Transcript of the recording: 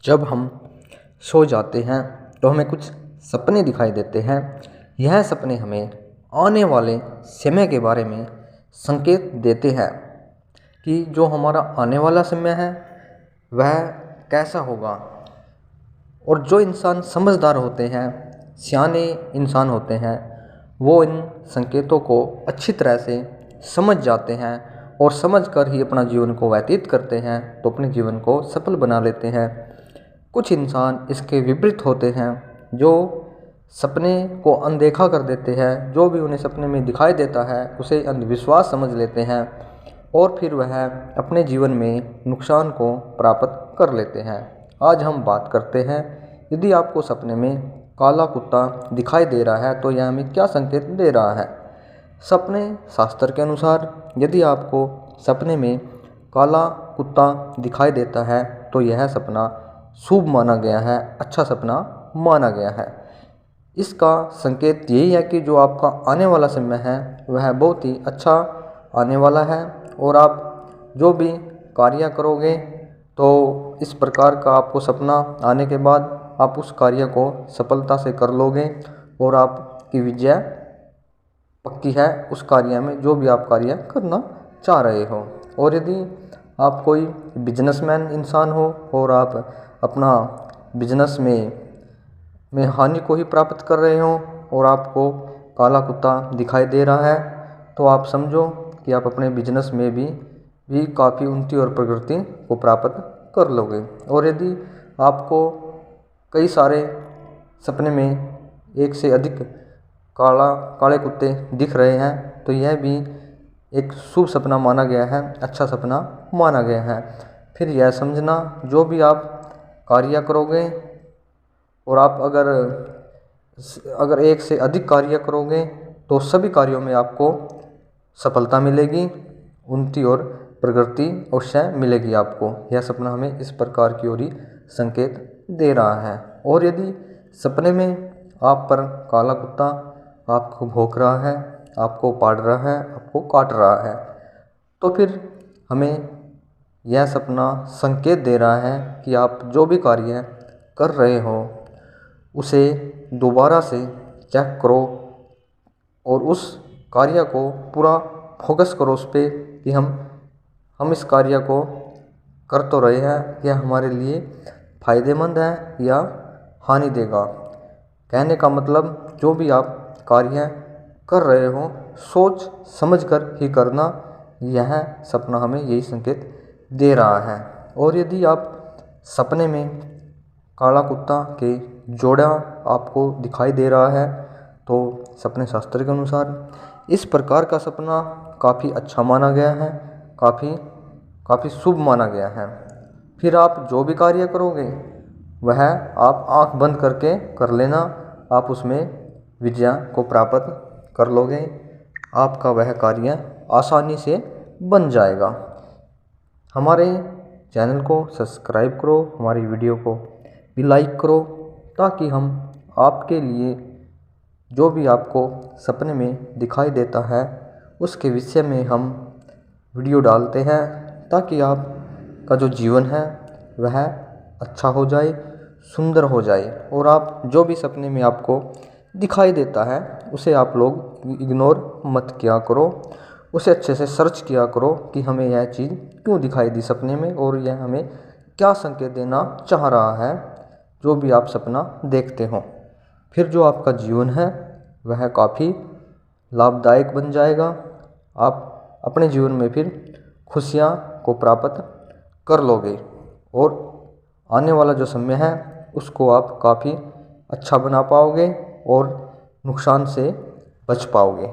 जब हम सो जाते हैं तो हमें कुछ सपने दिखाई देते हैं। यह सपने हमें आने वाले समय के बारे में संकेत देते हैं कि जो हमारा आने वाला समय है वह कैसा होगा। और जो इंसान समझदार होते हैं, सियाने इंसान होते हैं, वो इन संकेतों को अच्छी तरह से समझ जाते हैं और समझकर ही अपना जीवन को व्यतीत करते हैं, तो अपने जीवन को सफल बना लेते हैं। कुछ इंसान इसके विपरीत होते हैं जो सपने को अनदेखा कर देते हैं। जो भी उन्हें सपने में दिखाई देता है उसे अंधविश्वास समझ लेते हैं और फिर वह अपने जीवन में नुकसान को प्राप्त कर लेते हैं। आज हम बात करते हैं, यदि आपको सपने में काला कुत्ता दिखाई दे रहा है तो यह हमें क्या संकेत दे रहा है। सपने शास्त्र के अनुसार यदि आपको सपने में काला कुत्ता दिखाई देता है तो यह सपना शुभ माना गया है, अच्छा सपना माना गया है। इसका संकेत यही है कि जो आपका आने वाला समय है वह बहुत ही अच्छा आने वाला है और आप जो भी कार्य करोगे तो इस प्रकार का आपको सपना आने के बाद आप उस कार्य को सफलता से कर लोगे और आपकी विजय पक्की है उस कार्य में जो भी आप कार्य करना चाह रहे हो। और यदि आप कोई बिजनेसमैन इंसान हो और आप अपना बिजनेस में हानि को ही प्राप्त कर रहे हो और आपको काला कुत्ता दिखाई दे रहा है तो आप समझो कि आप अपने बिजनेस में भी काफ़ी उन्नति और प्रगति को प्राप्त कर लोगे। और यदि आपको कई सारे सपने में एक से अधिक काले कुत्ते दिख रहे हैं तो यह भी एक शुभ सपना माना गया है, अच्छा सपना माना गया है। फिर यह समझना जो भी आप कार्य करोगे और आप अगर एक से अधिक कार्य करोगे तो सभी कार्यों में आपको सफलता मिलेगी, उन्नति और प्रगति अवश्य मिलेगी आपको। यह सपना हमें इस प्रकार की ओर ही संकेत दे रहा है। और यदि सपने में आप पर काला कुत्ता आपको भौंक रहा है, आपको पाड़ रहा है, आपको काट रहा है, तो फिर हमें यह सपना संकेत दे रहा है कि आप जो भी कार्य कर रहे हो उसे दोबारा से चेक करो और उस कार्य को पूरा फोकस करो उस पर कि हम इस कार्य को कर तो रहे हैं, यह हमारे लिए फ़ायदेमंद है या हानि देगा। कहने का मतलब जो भी आप कार्य कर रहे हो सोच समझ कर ही करना, यह सपना हमें यही संकेत दे रहा है। और यदि आप सपने में काला कुत्ता के जोड़ा आपको दिखाई दे रहा है तो सपने शास्त्र के अनुसार इस प्रकार का सपना काफ़ी अच्छा माना गया है, काफ़ी शुभ माना गया है। फिर आप जो भी कार्य करोगे वह आप आंख बंद करके कर लेना, आप उसमें विजय को प्राप्त कर लोगे, आपका वह कार्य आसानी से बन जाएगा। हमारे चैनल को सब्सक्राइब करो, हमारी वीडियो को भी लाइक करो ताकि हम आपके लिए जो भी आपको सपने में दिखाई देता है उसके विषय में हम वीडियो डालते हैं ताकि आपका जो जीवन है वह अच्छा हो जाए, सुंदर हो जाए। और आप जो भी सपने में आपको दिखाई देता है उसे आप लोग इग्नोर मत किया करो, उसे अच्छे से सर्च किया करो कि हमें यह चीज़ क्यों दिखाई दी सपने में और यह हमें क्या संकेत देना चाह रहा है जो भी आप सपना देखते हो। फिर जो आपका जीवन है वह काफ़ी लाभदायक बन जाएगा। आप अपने जीवन में फिर खुशियाँ को प्राप्त कर लोगे और आने वाला जो समय है उसको आप काफ़ी अच्छा बना पाओगे और नुकसान से बच पाओगे।